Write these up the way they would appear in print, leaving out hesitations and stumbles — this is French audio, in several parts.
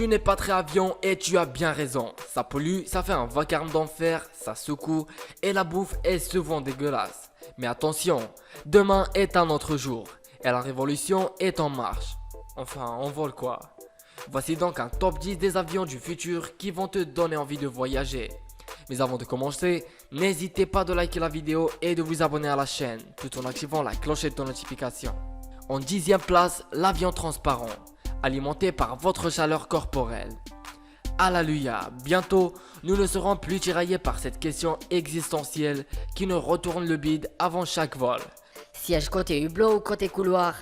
Tu n'es pas très avion et tu as bien raison. Ça pollue, ça fait un vacarme d'enfer, ça secoue et la bouffe est souvent dégueulasse. Mais attention, demain est un autre jour et la révolution est en marche. Enfin, en vol quoi. Voici donc un top 10 des avions du futur qui vont te donner envie de voyager. Mais avant de commencer, n'hésitez pas de liker la vidéo et de vous abonner à la chaîne, tout en activant la clochette de notification. En 10e place, l'avion transparent, alimenté par votre chaleur corporelle. Alléluia, bientôt, nous ne serons plus tiraillés par cette question existentielle qui nous retourne le bide avant chaque vol. Siège côté hublot ou côté couloir?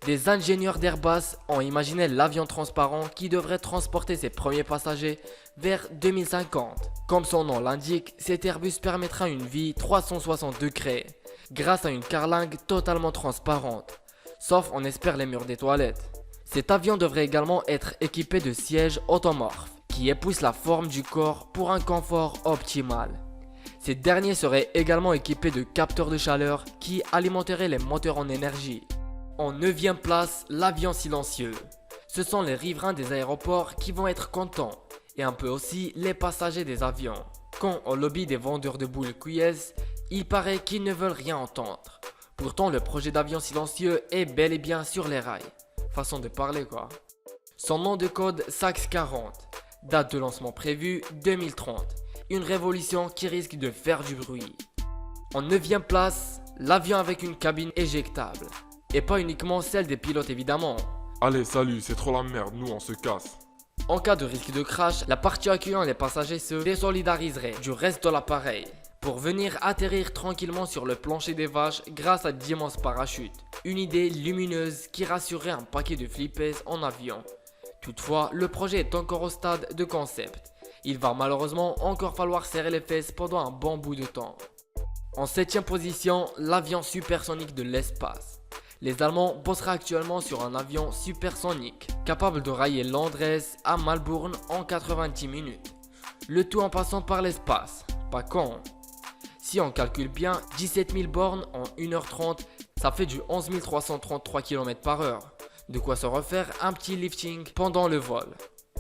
Des ingénieurs d'Airbus ont imaginé l'avion transparent qui devrait transporter ses premiers passagers vers 2050. Comme son nom l'indique, cet Airbus permettra une vie 360 degrés grâce à une carlingue totalement transparente, sauf on espère les murs des toilettes. Cet avion devrait également être équipé de sièges automorphes qui épousent la forme du corps pour un confort optimal. Ces derniers seraient également équipés de capteurs de chaleur qui alimenteraient les moteurs en énergie. En 9e place, l'avion silencieux. Ce sont les riverains des aéroports qui vont être contents, et un peu aussi les passagers des avions. Quand au lobby des vendeurs de boules cuilleuses, il paraît qu'ils ne veulent rien entendre. Pourtant, le projet d'avion silencieux est bel et bien sur les rails. Façon de parler quoi. Son nom de code SAX 40. Date de lancement prévue 2030. Une révolution qui risque de faire du bruit. En 9e place, l'avion avec une cabine éjectable. Et pas uniquement celle des pilotes évidemment. Allez, salut, c'est trop la merde, nous on se casse. En cas de risque de crash, la partie accueillant les passagers se désolidariserait du reste de l'appareil pour venir atterrir tranquillement sur le plancher des vaches grâce à d'immenses parachutes. Une idée lumineuse qui rassurerait un paquet de flippers en avion. Toutefois, le projet est encore au stade de concept. Il va malheureusement encore falloir serrer les fesses pendant un bon bout de temps. En 7e position, l'avion supersonique de l'espace. Les Allemands bosseraient actuellement sur un avion supersonique, capable de railler Londres à Melbourne en 90 minutes. Le tout en passant par l'espace, pas con. Si on calcule bien, 17 000 bornes en 1h30, ça fait du 11 333 km/h. De quoi se refaire un petit lifting pendant le vol.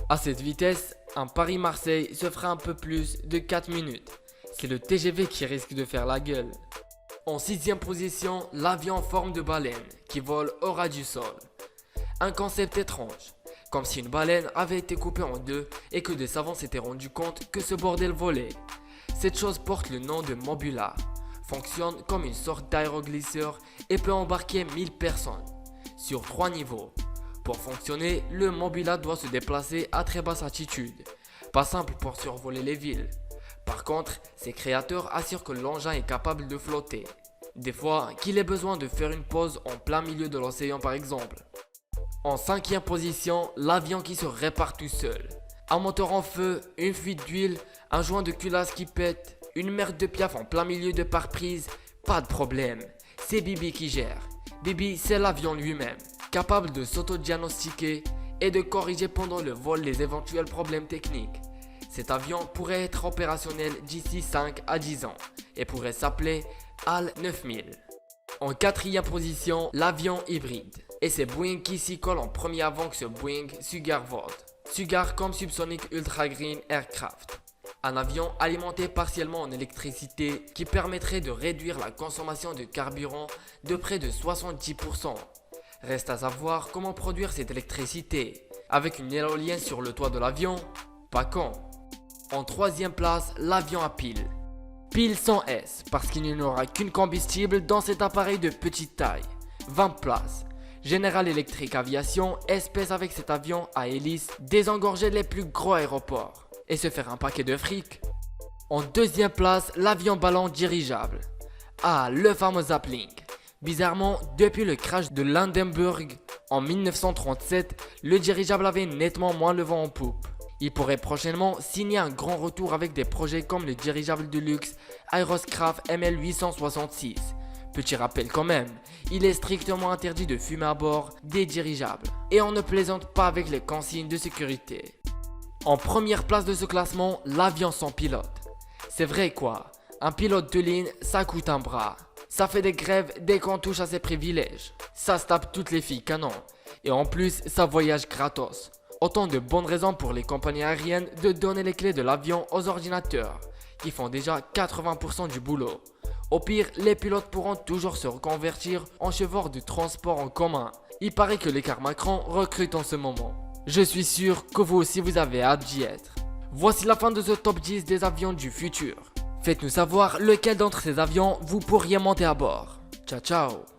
À cette vitesse, un Paris-Marseille se fera un peu plus de 4 minutes. C'est le TGV qui risque de faire la gueule. En 6e position, l'avion en forme de baleine qui vole au ras du sol. Un concept étrange, comme si une baleine avait été coupée en deux et que des savants s'étaient rendus compte que ce bordel volait. Cette chose porte le nom de Mobula, fonctionne comme une sorte d'aéroglisseur et peut embarquer 1000 personnes, sur 3 niveaux. Pour fonctionner, le Mobula doit se déplacer à très basse altitude, pas simple pour survoler les villes. Par contre, ses créateurs assurent que l'engin est capable de flotter. Des fois, qu'il ait besoin de faire une pause en plein milieu de l'océan par exemple. En 5e position, l'avion qui se répare tout seul. Un moteur en feu, une fuite d'huile, un joint de culasse qui pète, une merde de piaf en plein milieu de pare-brise, pas de problème. C'est Bibi qui gère. Bibi, c'est l'avion lui-même, capable de s'auto-diagnostiquer et de corriger pendant le vol les éventuels problèmes techniques. Cet avion pourrait être opérationnel d'ici 5 à 10 ans et pourrait s'appeler HAL 9000. En 4e position, l'avion hybride. Et c'est Boeing qui s'y colle en premier avant que ce Boeing Sugar vole. Sugar comme Subsonic Ultra Green Aircraft. Un avion alimenté partiellement en électricité qui permettrait de réduire la consommation de carburant de près de 70%. Reste à savoir comment produire cette électricité. Avec une éolienne sur le toit de l'avion? Pas con. En 3e place, l'avion à pile. Pile sans S, parce qu'il n'y aura qu'une combustible dans cet appareil de petite taille. 20 places. General Electric Aviation espèce avec cet avion à hélice désengorger les plus gros aéroports et se faire un paquet de fric. En 2e place, l'avion ballon dirigeable. Ah, le fameux Zapling. Bizarrement, depuis le crash de Lindenburg en 1937, le dirigeable avait nettement moins le vent en poupe. Il pourrait prochainement signer un grand retour avec des projets comme le dirigeable de luxe Aeroscraft ML866. Petit rappel quand même, il est strictement interdit de fumer à bord des dirigeables. Et on ne plaisante pas avec les consignes de sécurité. En première place de ce classement, l'avion sans pilote. C'est vrai quoi, un pilote de ligne, ça coûte un bras. Ça fait des grèves dès qu'on touche à ses privilèges. Ça se tape toutes les filles canon. Et en plus, ça voyage gratos. Autant de bonnes raisons pour les compagnies aériennes de donner les clés de l'avion aux ordinateurs, qui font déjà 80% du boulot. Au pire, les pilotes pourront toujours se reconvertir en chauffeurs de transport en commun. Il paraît que les cars Macron recrutent en ce moment. Je suis sûr que vous aussi vous avez hâte d'y être. Voici la fin de ce top 10 des avions du futur. Faites-nous savoir lequel d'entre ces avions vous pourriez monter à bord. Ciao ciao.